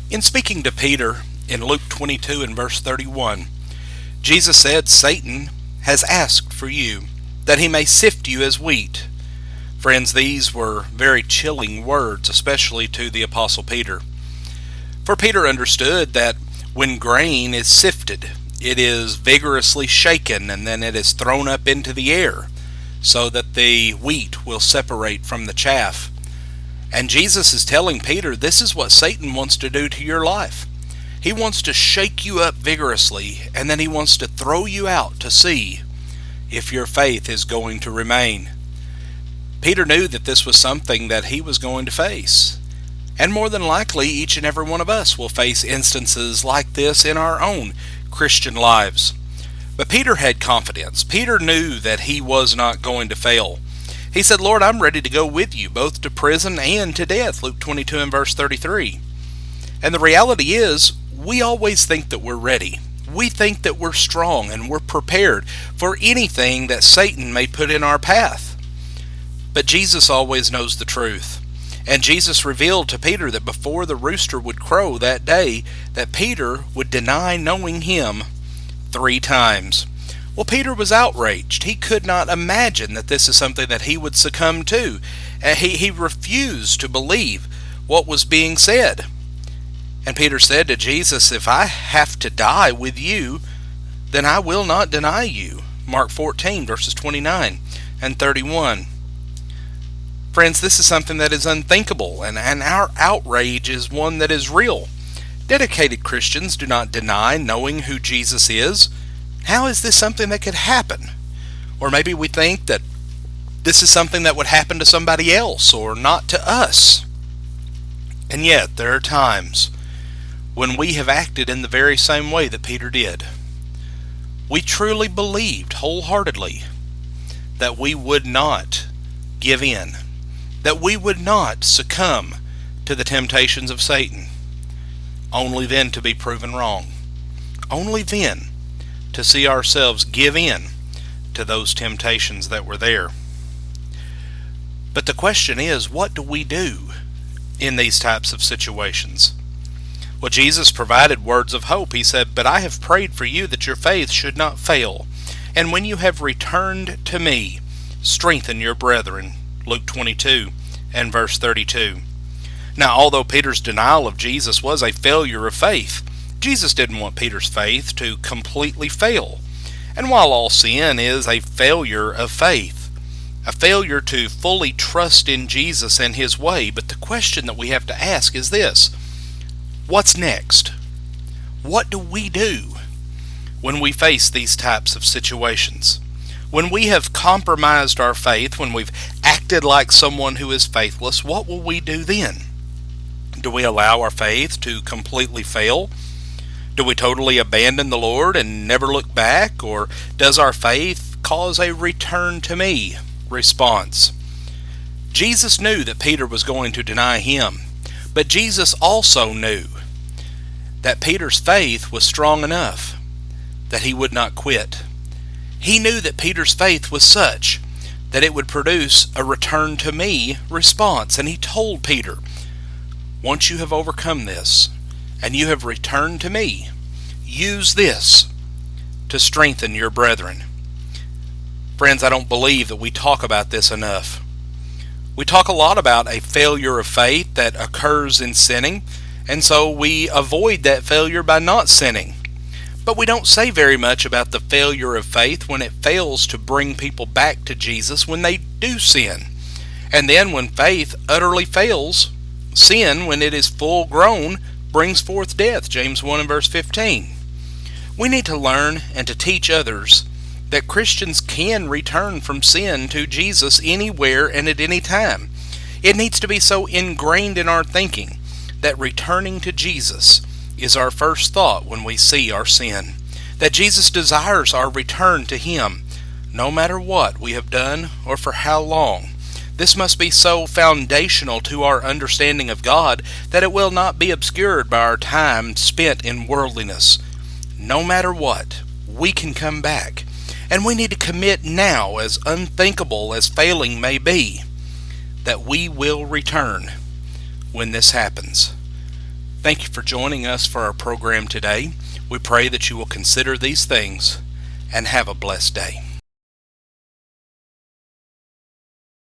In speaking to Peter in Luke 22 and verse 31, Jesus said, "Satan has asked for you, that he may sift you as wheat." Friends, these were very chilling words, especially to the Apostle Peter. For Peter understood that when grain is sifted, it is vigorously shaken and then it is thrown up into the air so that the wheat will separate from the chaff. And Jesus is telling Peter, this is what Satan wants to do to your life. He wants to shake you up vigorously, and then he wants to throw you out to see if your faith is going to remain. Peter knew that this was something that he was going to face. And more than likely, each and every one of us will face instances like this in our own Christian lives. But Peter had confidence. Peter knew that he was not going to fail. He said, "Lord, I'm ready to go with you, both to prison and to death," Luke 22 and verse 33. And the reality is, we always think that we're ready. We think that we're strong and we're prepared for anything that Satan may put in our path. But Jesus always knows the truth. And Jesus revealed to Peter that before the rooster would crow that day, that Peter would deny knowing him 3 times. Well, Peter was outraged. He could not imagine that this is something that he would succumb to. He refused to believe what was being said. And Peter said to Jesus, "If I have to die with you, then I will not deny you." Mark 14, verses 29 and 31. Friends, this is something that is unthinkable, and our outrage is one that is real. Dedicated Christians do not deny knowing who Jesus is. How is this something that could happen? Or maybe we think that this is something that would happen to somebody else or not to us. And yet, there are times when we have acted in the very same way that Peter did. We truly believed wholeheartedly that we would not give in, that we would not succumb to the temptations of Satan, only then to be proven wrong, only then to see ourselves give in to those temptations that were there. But the question is, what do we do in these types of situations? Well, Jesus provided words of hope. He said, "But I have prayed for you that your faith should not fail. And when you have returned to me, strengthen your brethren." Luke 22 and verse 32. Now, although Peter's denial of Jesus was a failure of faith, Jesus didn't want Peter's faith to completely fail. And while all sin is a failure of faith, a failure to fully trust in Jesus and his way, but the question that we have to ask is this: what's next? What do we do when we face these types of situations? When we have compromised our faith, when we've acted like someone who is faithless, what will we do then? Do we allow our faith to completely fail? Do we totally abandon the Lord and never look back? Or does our faith cause a return to me response? Jesus knew that Peter was going to deny him, but Jesus also knew that Peter's faith was strong enough that he would not quit. He knew that Peter's faith was such that it would produce a return to me response. And he told Peter, "Once you have overcome this and you have returned to me, use this to strengthen your brethren." Friends, I don't believe that we talk about this enough. We talk a lot about a failure of faith that occurs in sinning, and so we avoid that failure by not sinning. But we don't say very much about the failure of faith when it fails to bring people back to Jesus when they do sin. And then when faith utterly fails, sin, when it is full grown, brings forth death. James 1 and verse 15. We need to learn and to teach others that Christians can return from sin to Jesus anywhere and at any time. It needs to be so ingrained in our thinking that returning to Jesus is our first thought when we see our sin. That Jesus desires our return to him, no matter what we have done or for how long. This must be so foundational to our understanding of God that it will not be obscured by our time spent in worldliness. No matter what, we can come back. And we need to commit now, as unthinkable as failing may be, that we will return when this happens. Thank you for joining us for our program today. We pray that you will consider these things and have a blessed day.